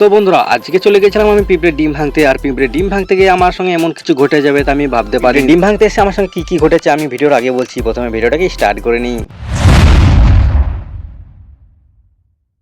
তো বন্ধুরা আজকে চলে গেছিলাম আমি পিঁপড়ের ডিম ভাঙতে। আর পিঁপড়ের ডিম ভাঙতে গিয়ে আমার সঙ্গে এমন কিছু ঘটে যাবে তা আমি ভাবতে পারি। ডিম ভাঙতে এসে আমার সঙ্গে কি কি ঘটেছে আমি ভিডিওর আগে বলছি। প্রথমে ভিডিওটাকে স্টার্ট করে নিই।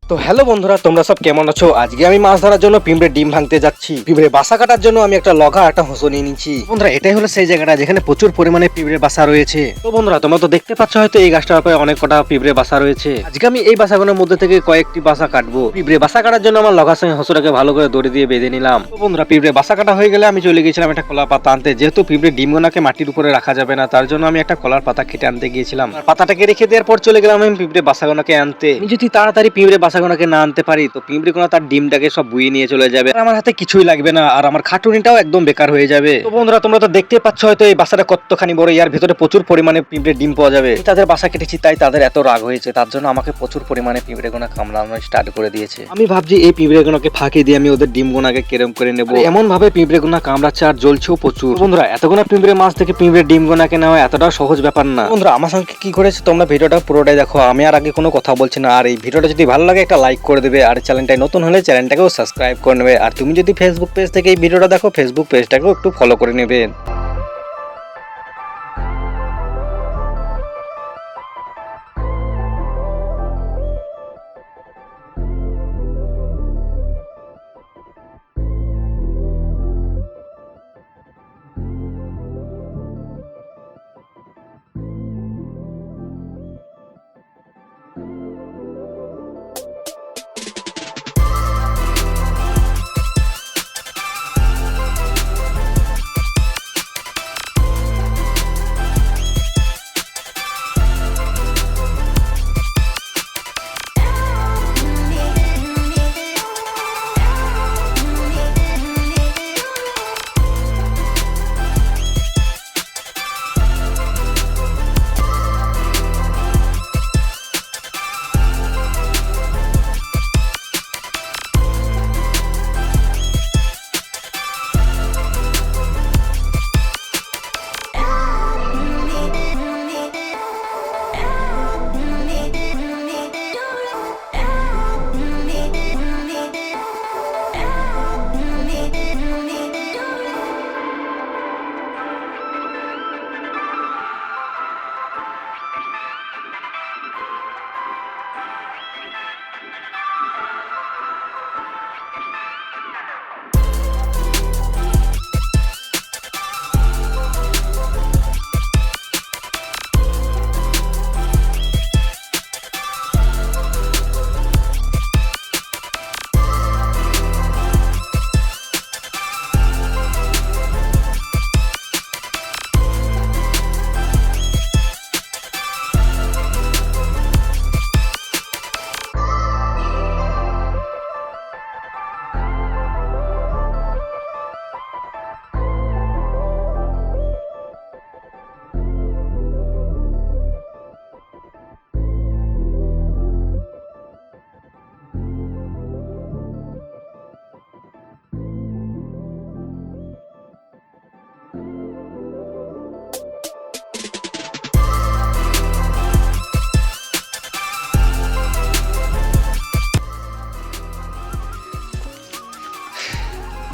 তো হ্যালো বন্ধুরা, তোমরা সব কেমন আছো? আজকে আমি মাছ ধরার জন্য পিঁপড়ের ডিম ভাঙতে যাচ্ছি। পিঁপড়ের বাসা কাটার জন্য আমি একটা লগা একটা হোঁসো নিয়ে নিচ্ছি। বন্ধুরা এটাই হলো সেই জায়গাটা যেখানে প্রচুর পরিমাণে পিঁপড়ের বাসা রয়েছে। তো বন্ধুরা তোমরা তো দেখতে পাচ্ছ হয়তো এই গাছটার উপরে অনেক কটা পিঁপড়ের বাসা রয়েছে। আজকে আমি এই বাসাগুলোর মধ্যে থেকে কয়েকটি বাসা কাটবো। পিঁপড়ের বাসা কাটার জন্য আমার লগার সঙ্গে হোঁসোটাকে ভালো করে দড়ি দিয়ে বেঁধে নিলাম। তো বন্ধুরা পিঁপড়ের বাসা কাটা হয়ে গেলে আমি চলে গেছিলাম একটা কলার পাতা আনতে। যেহেতু পিঁপড়ের ডিমগুলোকে মাটির উপরে রাখা যাবে না, তার জন্য আমি একটা কলার পাতা কেটে আনতে গিয়েছিলাম। পাতাটাকে রেখে দেওয়ার পর চলে গেলাম আমি পিঁপড়ে বাসাগুলোকে আনতে। আমি যদি তাড়াতাড়ি পিঁপড়ে বাসাগুলোকে না আনতে পারি তো পিঁপড়ে কোনো তার ডিমটাকে সব বুয়ে নিয়ে চলে যাবে। আর আমার হাতে কিছুই লাগবে না, আর আমার খাটুনিটাও একদম বেকার হয়ে যাবে। তো বন্ধুরা তোমরা তো দেখতে পাচ্ছ হয়তো এই বাসাটা কতখানি বড়। ইয়ার ভিতরে প্রচুর পরিমাণে পিঁপড়ে ডিম পাওয়া যাবে। তাদের বাসা কেটেছি তাই তাদের এত রাগ হয়েছে, তার জন্য আমাকে প্রচুর পরিমাণে পিঁপড়ে গোনা কামড়ানো স্টার্ট করে দিয়েছে। আমি ভাবছি এই পিঁপড়ে গোনাকে ফাঁকি দিয়ে আমি ওদের ডিম গোনাকে কেরম করে নেবো। এমন ভাবে পিঁপড়ে গোনা কামড়াচ্ছে আর জ্বলছেও প্রচুর। বন্ধুরা এতগুলো পিঁপড়ে মাছ থেকে পিঁপড়ে ডিম গোনাকে নেওয়া এতটাও সহজ ব্যাপার না। বন্ধুরা আমার সঙ্গে কি করেছে তোমরা ভিডিওটা পুরোটাই দেখো। আমি আর আগে কোনো কথা বলছি না। আর এই ভিডিওটা যদি ভালো লাগে একটা লাইক করে দেবে, আর চ্যানেলটাই নতুন হলে চ্যানেলটাকেও সাবস্ক্রাইব করে নেবে। আর তুমি যদি ফেসবুক পেজ থেকে এই ভিডিওটা দেখো ফেসবুক পেজটাকেও একটু ফলো করে নেবে।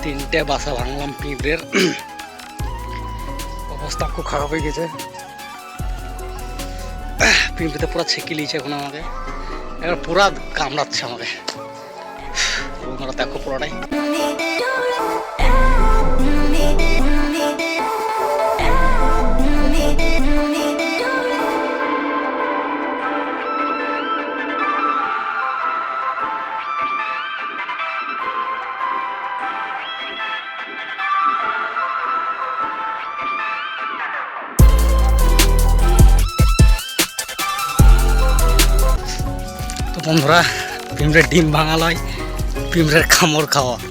তিনটে বাসা ভাঙলাম পিঁপড়ের। অবস্থা খুব খারাপ হয়ে গেছে। পিঁপড়েতে পুরো ছেঁকে নিয়েছে এখন আমাকে, এবার পুরা কামড়াচ্ছে আমাকে। তোমরা দেখো পুরোটাই। বন্ধুরা পিঁপড়ের ডিম ভাঙা লয়, পিঁপড়ের কামড় খাওয়া।